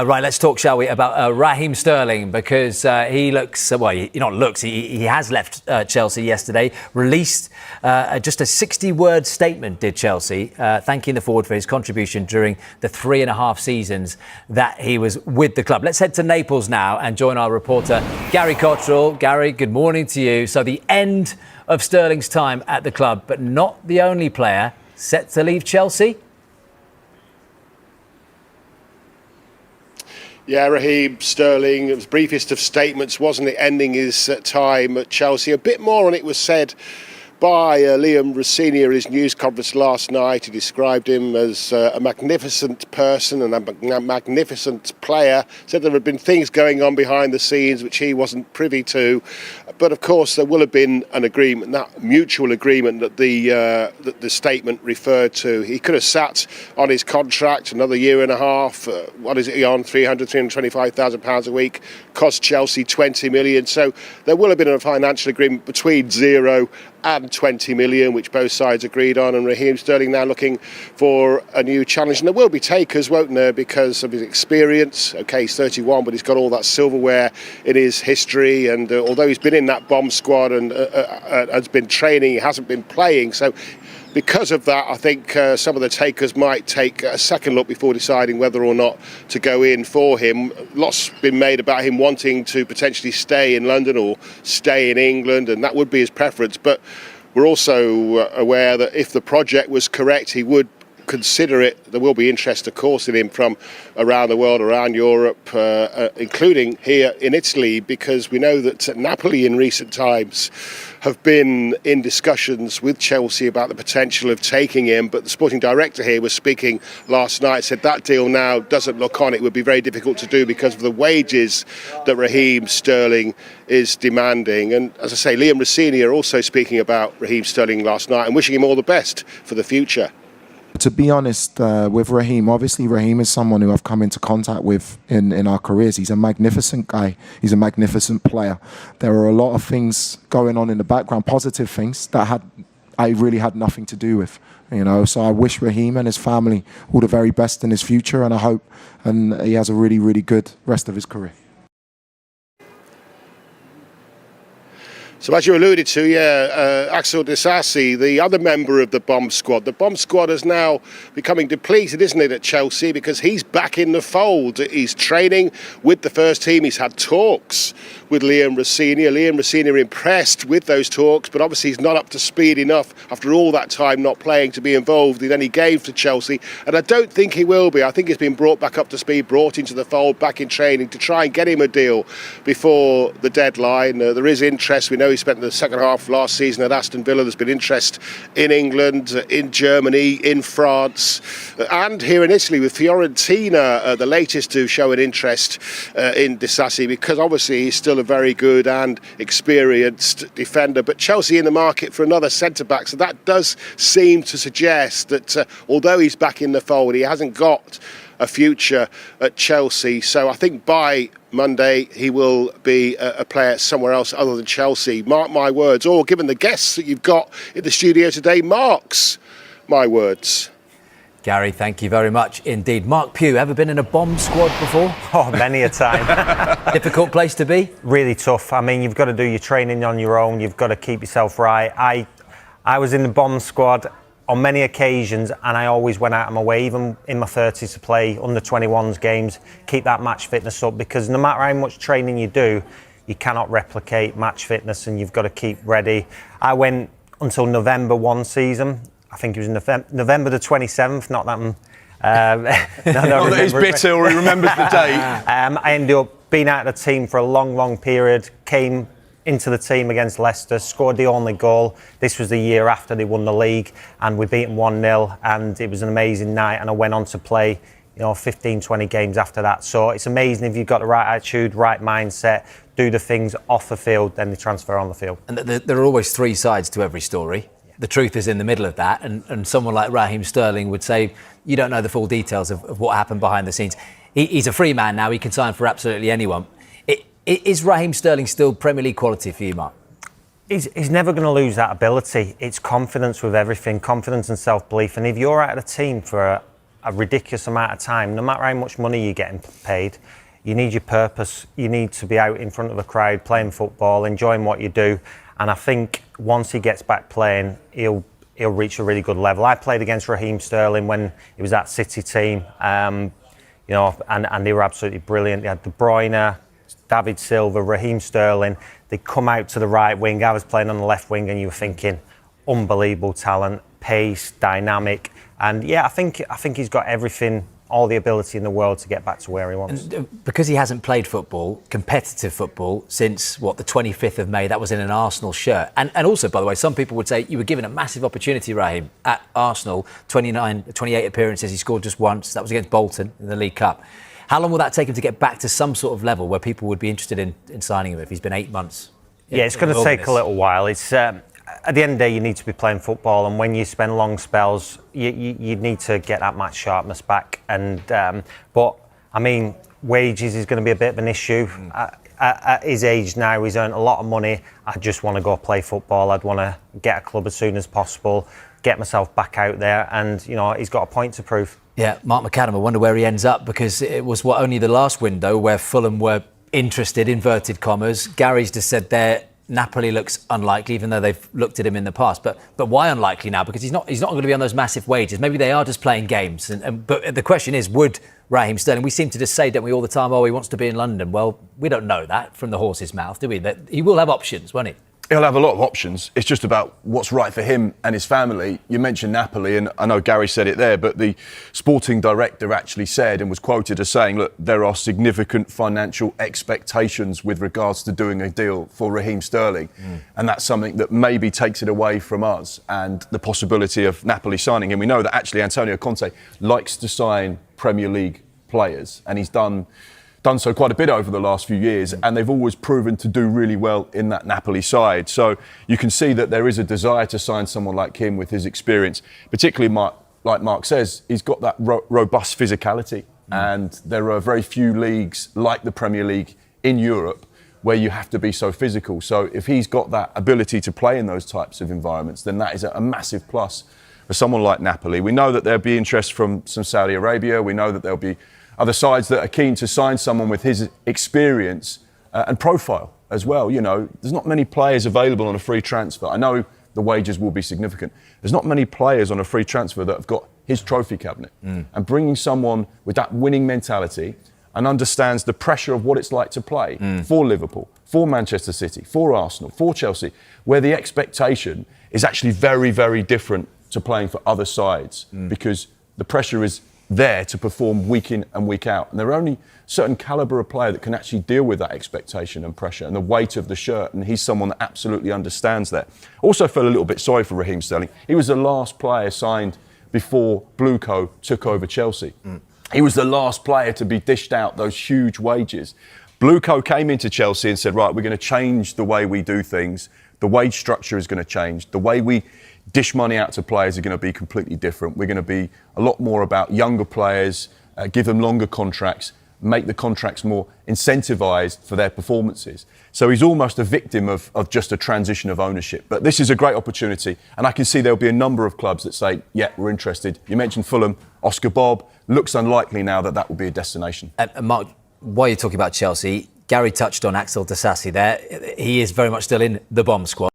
Right, let's talk, shall we, about Raheem Sterling, because he looks, he has left Chelsea yesterday, released just a 60-word statement, did Chelsea, thanking the forward for his contribution during the 3.5 seasons that he was with the club. Let's head to Naples now and join our reporter, Gary Cottrell. Gary, good morning to you. So the end of Sterling's time at the club, but not the only player set to leave Chelsea. Yeah, Raheem Sterling, it was briefest of statements, wasn't it, ending his time at Chelsea. A bit more on it was said by Liam Rossini at his news conference last night. He described him as a magnificent person and a magnificent player. Said there had been things going on behind the scenes which he wasn't privy to. But of course, there will have been an agreement, that mutual agreement that the statement referred to. He could have sat on his contract another year and a half. What is it he on? £325,000 a week. Cost Chelsea 20 million. So there will have been a financial agreement between 0 and 20 million, which both sides agreed on, and Raheem Sterling now looking for a new challenge. And there will be takers, won't there, because of his experience. Okay, he's 31, but he's got all that silverware in his history, and although he's been in that bomb squad and has been training, he hasn't been playing. So because of that, I think some of the takers might take a second look before deciding whether or not to go in for him. Lots been made about him wanting to potentially stay in London or stay in England, and that would be his preference. But we're also aware that if the project was correct, he would consider it. There will be interest, of course, in him from around the world, around Europe, including here in Italy, because we know that Napoli in recent times have been in discussions with Chelsea about the potential of taking him. But the sporting director here was speaking last night, said that deal now doesn't look on. It would be very difficult to do because of the wages that Raheem Sterling is demanding. And as I say, Liam Rossini are also speaking about Raheem Sterling last night and wishing him all the best for the future. To be honest, with Raheem, obviously Raheem is someone who I've come into contact with in our careers. He's a magnificent guy. He's a magnificent player. There are a lot of things going on in the background, positive things that I really had nothing to do with. So I wish Raheem and his family all the very best in his future, and I hope and he has a really, really good rest of his career. So as you alluded to, Axel Disasi, the other member of the bomb squad. The bomb squad is now becoming depleted, isn't it, at Chelsea, because he's back in the fold. He's training with the first team. He's had talks with Liam Rossini. Liam Rossini are impressed with those talks, but obviously he's not up to speed enough after all that time not playing to be involved in any games for Chelsea. And I don't think he will be. I think he's been brought back up to speed, brought into the fold, back in training to try and get him a deal before the deadline. There is interest. We know he spent the second half of last season at Aston Villa. There's been interest in England, in Germany, in France, and here in Italy with Fiorentina, the latest to show an interest in Disasi, because obviously he's still a very good and experienced defender. But Chelsea in the market for another centre-back, so that does seem to suggest that although he's back in the fold, he hasn't got a future at Chelsea. So I think by Monday he will be a player somewhere else other than Chelsea. Mark my words, or given the guests that you've got in the studio today, marks my words. Gary, thank you very much indeed. Mark Pugh, ever been in a bomb squad before? Oh, many a time. Difficult place to be? Really tough. I mean, you've got to do your training on your own. You've got to keep yourself right. I was in the bomb squad on many occasions, and I always went out of my way, even in my 30s, to play under 21s games, keep that match fitness up, because no matter how much training you do, you cannot replicate match fitness, and you've got to keep ready. I went until November one season. I think it was November the 27th, not that one. Not that he's bitter or he remembers the date. I ended up being out of the team for a long, long period, came into the team against Leicester, scored the only goal. This was the year after they won the league, and we beat them 1-0, and it was an amazing night, and I went on to play 15, 20 games after that. So it's amazing if you've got the right attitude, right mindset, do the things off the field, then they transfer on the field. And there are always three sides to every story. The truth is in the middle of that, and someone like Raheem Sterling would say, you don't know the full details of what happened behind the scenes. He's a free man now, he can sign for absolutely anyone. Is Raheem Sterling still Premier League quality for you, Mark? He's never going to lose that ability. It's confidence with everything, confidence and self-belief. And if you're out of the team for a ridiculous amount of time. No matter how much money you're getting paid, you need your purpose. You need to be out in front of a crowd, playing football, enjoying what you do. And I think once he gets back playing, he'll reach a really good level. I played against Raheem Sterling when he was at City team, and they were absolutely brilliant. They had De Bruyne, David Silva, Raheem Sterling. They come out to the right wing. I was playing on the left wing, and you were thinking, unbelievable talent, pace, dynamic, and I think he's got everything, all the ability in the world to get back to where he wants. And because he hasn't played football, competitive football, since the 25th of May, that was in an Arsenal shirt. And also, by the way, some people would say you were given a massive opportunity, Raheem, at Arsenal. 28 appearances, he scored just once. That was against Bolton in the League Cup. How long will that take him to get back to some sort of level where people would be interested in signing him if he's been 8 months? Yeah, it's going to take a little while. It's at the end of the day, you need to be playing football, and when you spend long spells, you need to get that match sharpness back. And but I mean, wages is going to be a bit of an issue. At his age now, he's earned a lot of money. I just want to go play football. I'd want to get a club as soon as possible, get myself back out there, and he's got a point to prove. Yeah, Mark McAdam, I wonder where he ends up, because it was only the last window where Fulham were interested, inverted commas. Gary's just said there, Napoli looks unlikely, even though they've looked at him in the past. But why unlikely now? Because he's not going to be on those massive wages. Maybe they are just playing games. But the question is, would Raheem Sterling? We seem to just say, don't we, all the time, he wants to be in London. Well, we don't know that from the horse's mouth, do we? That he will have options, won't he? He'll have a lot of options. It's just about what's right for him and his family. You mentioned Napoli, and I know Gary said it there, but the sporting director actually said and was quoted as saying, look, there are significant financial expectations with regards to doing a deal for Raheem Sterling. And that's something that maybe takes it away from us and the possibility of Napoli signing him. We know that actually Antonio Conte likes to sign Premier League players, and he's done so quite a bit over the last few years, and they've always proven to do really well in that Napoli side. So you can see that there is a desire to sign someone like him with his experience, particularly like Mark says, he's got that robust physicality, and there are very few leagues like the Premier League in Europe where you have to be so physical. So if he's got that ability to play in those types of environments, then that is a massive plus for someone like Napoli. We know that there'll be interest from some Saudi Arabia. We know that there'll be other sides that are keen to sign someone with his experience and profile as well. There's not many players available on a free transfer. I know the wages will be significant. There's not many players on a free transfer that have got his trophy cabinet. And bringing someone with that winning mentality and understands the pressure of what it's like to play for Liverpool, for Manchester City, for Arsenal, for Chelsea, where the expectation is actually very, very different to playing for other sides, because the pressure is there to perform week in and week out. And there are only certain calibre of player that can actually deal with that expectation and pressure and the weight of the shirt, and he's someone that absolutely understands that. Also felt a little bit sorry for Raheem Sterling. He was the last player signed before Blueco took over Chelsea. He was the last player to be dished out those huge wages. Blueco came into Chelsea and said, right, we're going to change the way we do things. The wage structure is going to change. The way we dish money out to players are going to be completely different. We're going to be a lot more about younger players, give them longer contracts, make the contracts more incentivised for their performances. So he's almost a victim of just a transition of ownership. But this is a great opportunity, and I can see there'll be a number of clubs that say, yeah, we're interested. You mentioned Fulham, Oscar Bob. Looks unlikely now that will be a destination. Mark, while you're talking about Chelsea, Gary touched on Axel Disasi there. He is very much still in the bomb squad.